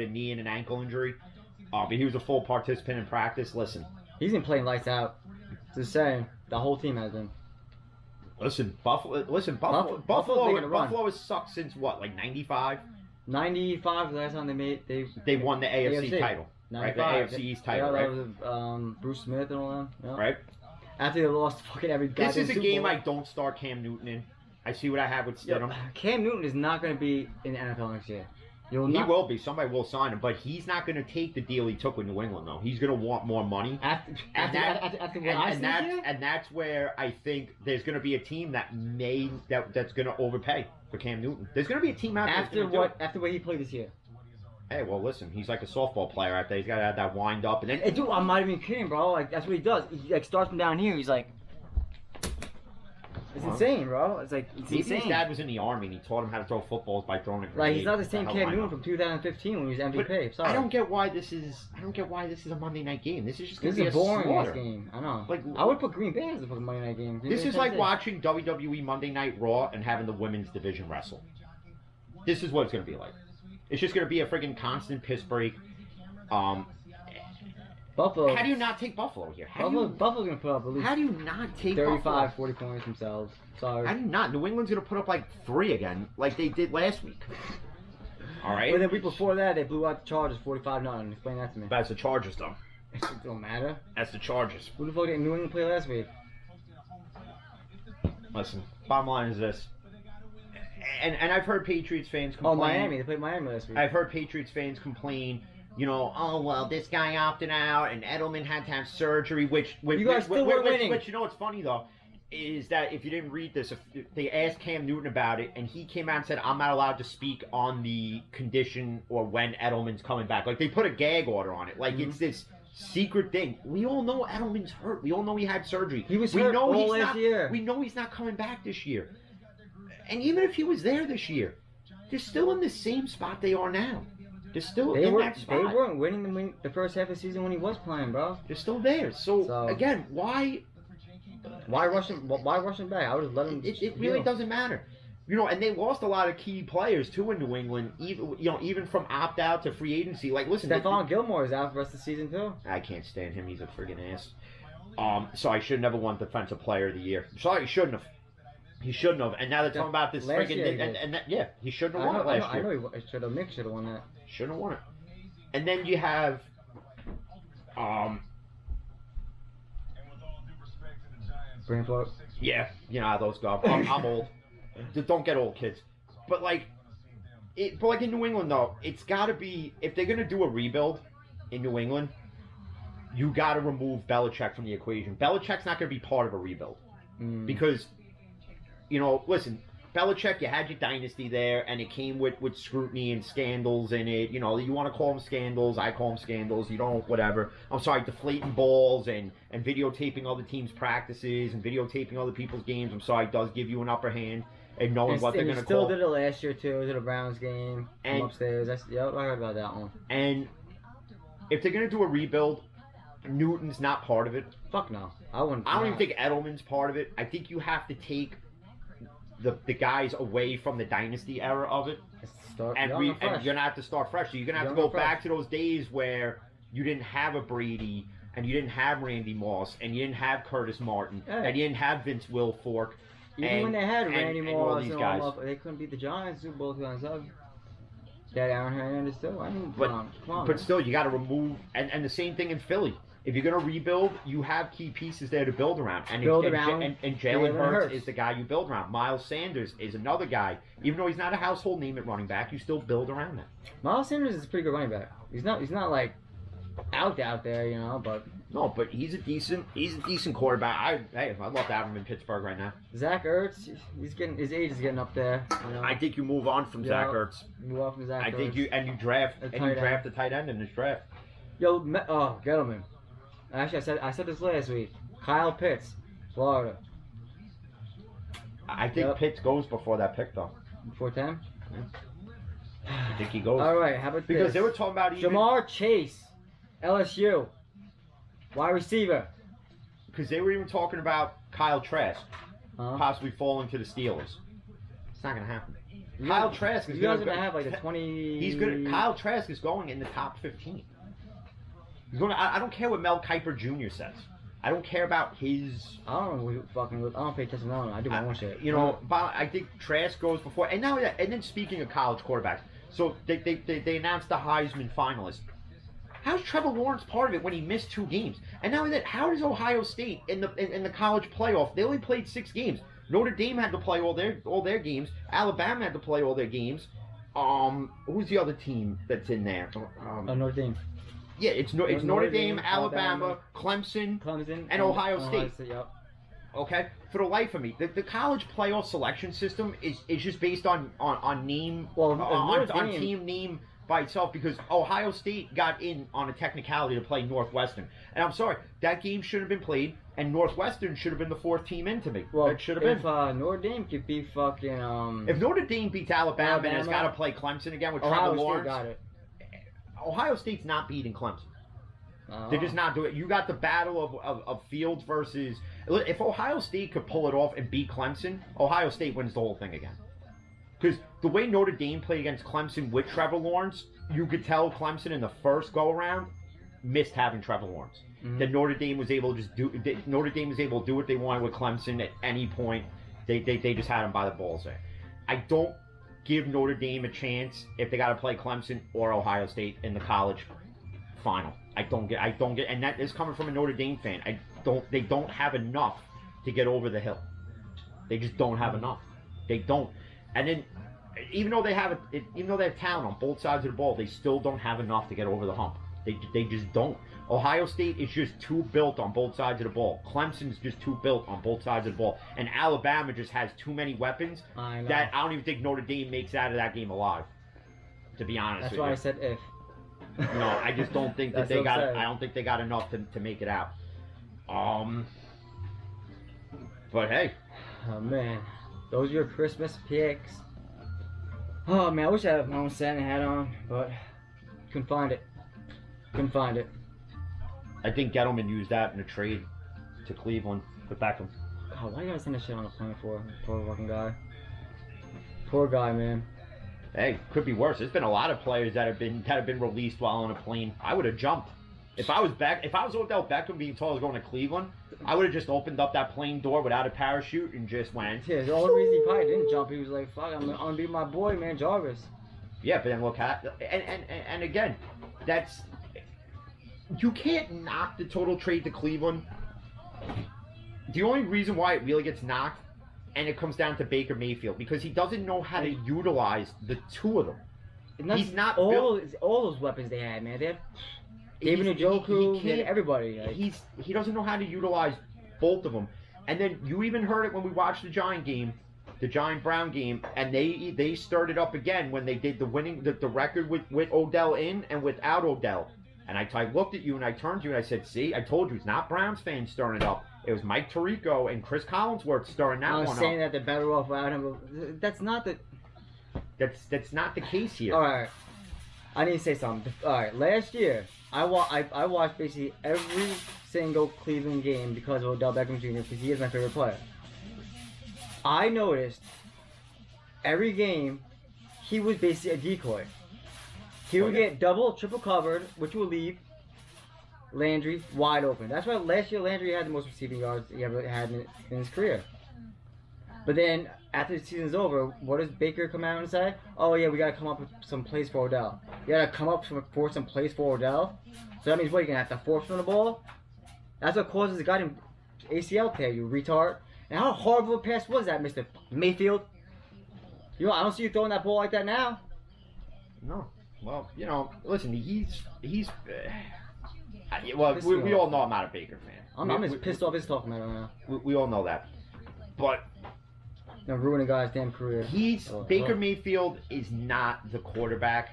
a knee and an ankle injury. But he was a full participant in practice. Listen, He's been playing lights out. Just saying, the whole team has been. Buffalo has sucked since what, like 95? 95 the last time They won the AFC title. Right, the AFC East title, yeah, right? That was Bruce Smith and all them. Yeah. Right? After they lost fucking every guy. This is a game I don't start Cam Newton in. I see what I have with Stidham. Cam Newton is not going to be in the NFL next year. He will be. Somebody will sign him, but he's not going to take the deal he took with New England, though. He's going to want more money. And that's where I think there's going to be a team that's going to overpay for Cam Newton. There's going to be a team out there. After what he played this year. Hey, well, listen, he's like a softball player out there. He's got to have that wind up. And then, hey, dude, I'm not even kidding, bro. Like, that's what he does. He like starts from down here. He's like, it's insane, bro. It's like, it's insane. His dad was in the Army, and he taught him how to throw footballs by throwing a grenade. Like, he's not the same Cam Newton from 2015 when he was MVP. Sorry. I don't get why this is a Monday night game. This is just going to be a boring game. I know. Like, I would put Green Bay as a fucking Monday night game. This is like watching WWE Monday Night Raw and having the women's division wrestle. This is what it's going to be like. It's just going to be a freaking constant piss break. Buffalo. How do you not take Buffalo here? Buffalo's going to put up at least. How do you not take 35, Buffalo? 40 points themselves. Sorry. How do you not? New England's going to put up like 3 again, like they did last week. All right. But the week before that, they blew out the Chargers 45-0. Explain that to me. That's the Chargers, though. It don't matter. That's the Chargers. Who the fuck did New England play last week? Listen, bottom line is this. And I've heard Patriots fans complain. Oh, Miami. They played Miami last week. I've heard Patriots fans complain, oh, well, this guy opted out and Edelman had to have surgery, which you guys still weren't winning. Which, what's funny, though, is that if you didn't read this, they asked Cam Newton about it, and he came out and said, I'm not allowed to speak on the condition or when Edelman's coming back. Like, they put a gag order on it. Like, it's this secret thing. We all know Edelman's hurt. We all know he had surgery. He was hurt all last year. We know he's not coming back this year. And even if he was there this year, they're still in the same spot they are now. They're still in that spot. They weren't winning the first half of the season when he was playing, bro. They're still there. So again, why rush him? Why rush him back? I would have let him. It really doesn't matter. And they lost a lot of key players too in New England. Even from opt out to free agency. Like, listen, Stephon Gilmore is out for the rest of the season too. I can't stand him. He's a friggin' ass. So I should never won Defensive Player of the Year. Sorry, he shouldn't have. He shouldn't have. And now they're talking about this friggin' he shouldn't have won it last year. I know he should have. Mick should have won that. Shouldn't have won it. And then you have Brainfloat. Yeah, how those go. I'm old. Don't get old, kids. But like in New England though, it's got to be, if they're gonna do a rebuild in New England, you got to remove Belichick from the equation. Belichick's not gonna be part of a rebuild because listen. Belichick, you had your dynasty there, and it came with scrutiny and scandals in it. You want to call them scandals, I call them scandals. You don't, whatever. I'm sorry, deflating balls and videotaping other teams' practices and videotaping other people's games. I'm sorry, it does give you an upper hand and knowing what they're going to call. Still did it last year, too. Did a Browns game from upstairs. I heard about that one. And if they're going to do a rebuild, Newton's not part of it. Fuck no. I don't even think Edelman's part of it. I think you have to take the guys away from the dynasty era of it, and you're gonna have to start fresh. So you're gonna have to go back to those days where you didn't have a Brady, and you didn't have Randy Moss, and you didn't have Curtis Martin, and you didn't have Vince Wilfork. Even when they had Randy Moss and all these guys, they couldn't beat the Giants Super Bowl 2007. They had Aaron Hernandez too. I mean, come on. But still, you got to remove, and the same thing in Philly. If you're going to rebuild, you have key pieces there to build around. And Jalen Hurts is the guy you build around. Miles Sanders is another guy. Even though he's not a household name at running back, you still build around that. Miles Sanders is a pretty good running back. He's not like out there, but no, but he's a decent quarterback. I'd love to have him in Pittsburgh right now. Zach Ertz, his age is getting up there. I think you move on from Zach Ertz. Move on from Zach Ertz. I think you draft a tight end in this draft. Gettleman. Actually, I said this last week. Kyle Pitts, Florida. I think Pitts goes before that pick, though. Before 10? Yeah. I think he goes. All right, how about because they were talking about Jamar Chase, LSU, wide receiver. Because they were even talking about Kyle Trask possibly falling to the Steelers. It's not going to happen. Kyle Trask is going to have like the 20. He's good. Kyle Trask is going in the top 15. He's going. I don't care what Mel Kiper Jr. says. I don't care about his. I don't know who fucking. I don't pay attention to him. I do my own shit. You know, but I think Trask goes before. And now, and then speaking of college quarterbacks, so they announced the Heisman finalists. How's Trevor Lawrence part of it when he missed 2 games? And now that, how does Ohio State in the college playoff? They only played 6 games. Notre Dame had to play all their games. Alabama had to play all their games. Who's the other team that's in there? Notre Dame. Yeah, it's Notre Dame, Alabama, Clemson, and Ohio State. Yep. Okay, for the life of me, the college playoff selection system is just based on name, on team name by itself, because Ohio State got in on a technicality to play Northwestern, and I'm sorry, that game should have been played, and Northwestern should have been the 4th team in to me. Well, it should have been. If Notre Dame could beat fucking if Notre Dame beats Alabama and has got to play Clemson again with Trevor Lawrence, got it. Ohio State's not beating Clemson. They're just not doing it. You got the battle of Fields versus. If Ohio State could pull it off and beat Clemson, Ohio State wins the whole thing again. Because the way Notre Dame played against Clemson with Trevor Lawrence, you could tell Clemson in the first go around missed having Trevor Lawrence. Mm-hmm. That Notre Dame was able to just do. Notre Dame was able to do what they wanted with Clemson at any point. They just had him by the balls there. I don't give Notre Dame a chance if they got to play Clemson or Ohio State in the college final. I don't get, and that is coming from a Notre Dame fan. They don't have enough to get over the hill. They just don't have enough. They don't. And then, even though they have talent on both sides of the ball, they still don't have enough to get over the hump. They just don't. Ohio State is just too built on both sides of the ball. Clemson's just too built on both sides of the ball. And Alabama just has too many weapons that I don't even think Notre Dame makes out of that game alive. To be honest with you. That's why I said if. No, I just don't think that they got. I don't think they got enough to make it out. But hey. Oh man, those are your Christmas picks. Oh man, I wish I had my own Santa hat on, but couldn't find it. I think Gettleman used that in a trade to Cleveland with Beckham. God, why you gotta send that shit on a plane for? Poor fucking guy. Poor guy, man. Hey, could be worse. There's been a lot of players that have been released while on a plane. I would have jumped. If I was Odell Beckham being told I was going to Cleveland, I would have just opened up that plane door without a parachute and just went. Yeah, the only reason he probably didn't jump, he was like, "Fuck, I'm gonna be my boy, man, Jarvis." Yeah, but then look at and again, that's you can't knock the total trade to Cleveland. The only reason why it really gets knocked, and it comes down to Baker Mayfield, because he doesn't know how to utilize the 2 of them. He's not all those weapons they had, man. They had David Njoku, he had everybody. Like. He doesn't know how to utilize both of them. And then you even heard it when we watched the Giant game, the Giant Brown game, and they stirred it up again when they did the record with Odell in and without Odell. And I looked at you and I turned to you and I said, "See, I told you it's not Browns fans stirring it up. It was Mike Tirico and Chris Collinsworth stirring that one up." I'm saying that they're better off without him. That's not the. That's not the case here. All right, I need to say something. All right, last year I watched basically every single Cleveland game because of Odell Beckham Jr. because he is my favorite player. I noticed every game he was basically a decoy. He would get double, triple covered, which would leave Landry wide open. That's why last year Landry had the most receiving yards he ever had in his career. But then after the season's over, what does Baker come out and say? "Oh yeah, we gotta come up with some plays for Odell. You gotta come up for some plays for Odell." So that means what? You're gonna have to force him the ball. That's what causes the goddamn ACL tear, you retard. And how horrible a pass was that, Mr. Mayfield? You know, I don't see you throwing that ball like that now. No. Well, you know, listen, he's well, we all know I'm not a Baker fan. I'm just pissed off his talking about it now. We all know that. But they're ruining a guy's damn career. Baker Mayfield is not the quarterback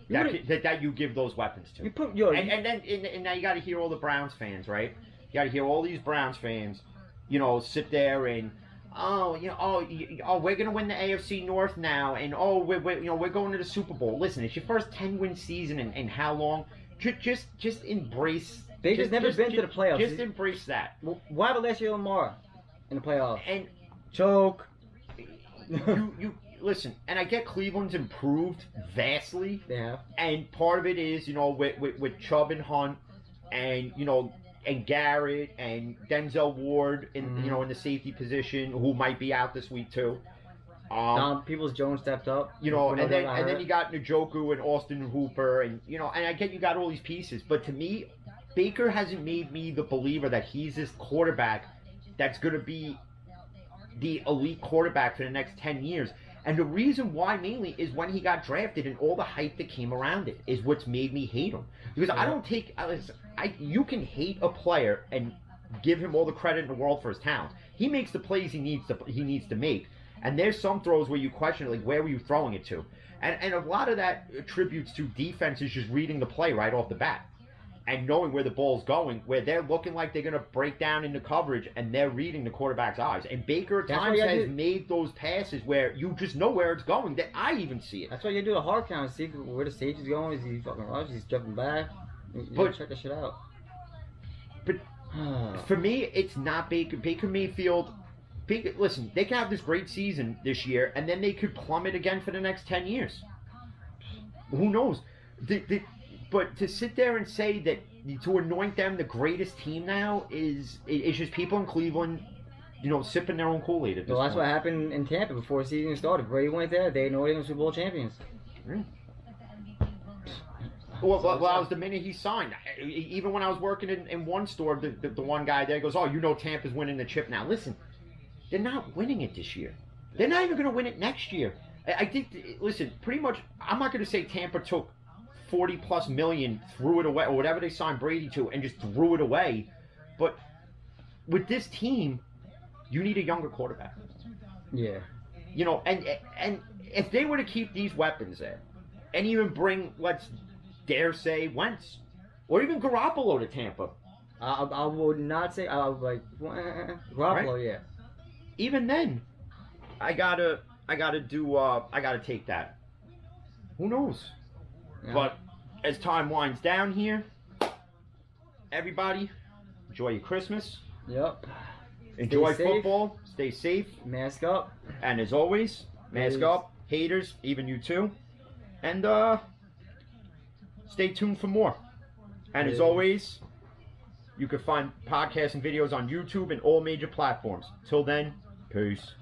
that you give those weapons to. And now you got to hear all the Browns fans, right? You got to hear all these Browns fans, you know, sit there and we're gonna win the AFC North now, and we're going to the Super Bowl. Listen, it's your first 10-win season in how long? Just embrace. Baker's never been to the playoffs. Just embrace that. Why about last year Lamar in the playoffs? And choke. listen, and I get Cleveland's improved vastly, They have. and part of it is, with Chubb and Hunt, and and Garrett and Denzel Ward in in the safety position, who might be out this week too. Don Peoples-Jones stepped up. And then you got Njoku and Austin Hooper, and and I get you got all these pieces, but to me, Baker hasn't made me the believer that he's this quarterback that's going to be the elite quarterback for the next 10 years. And the reason why mainly is when he got drafted and all the hype that came around it is what's made me hate him. Because I don't take, you can hate a player and give him all the credit in the world for his talent. He makes the plays he needs to make. And there's some throws where you question, like, where were you throwing it to? And a lot of that attributes to defenses just reading the play right off the bat and knowing where the ball's going, where they're looking like they're going to break down into coverage and they're reading the quarterback's eyes. And Baker at times has made those passes where you just know where it's going, that I even see it. That's why you do a hard count and see where the safety's going. Is he fucking rush? He's jumping back. But check that shit out. But for me, it's not Baker. Baker Mayfield. Listen, they can have this great season this year, and then they could plummet again for the next 10 years. Who knows? But to sit there and say that, to anoint them the greatest team now is just people in Cleveland, sipping their own Kool-Aid at this Well, that's point. what happened in Tampa before the season started. Brady went there. They anointed him Super Bowl champions. Well, I was the minute he signed. Even when I was working in one store, the one guy there goes, "Oh, Tampa's winning the chip now." Listen, they're not winning it this year. They're not even going to win it next year. I think. Listen, pretty much, I'm not going to say Tampa took $40+ million, threw it away, or whatever they signed Brady to, and just threw it away. But with this team, you need a younger quarterback. Yeah. And if they were to keep these weapons there, and even bring, let's dare say, Wentz, or even Garoppolo to Tampa. I would not say, I would like, Garoppolo, right? Yeah. Even then, I gotta take that. Who knows? Yeah. But as time winds down here, everybody, enjoy your Christmas. Yep. Enjoy football. Stay safe. Mask up. And as always, mask up. Haters, even you too. And stay tuned for more. And as always, you can find podcasts and videos on YouTube and all major platforms. Till then, peace.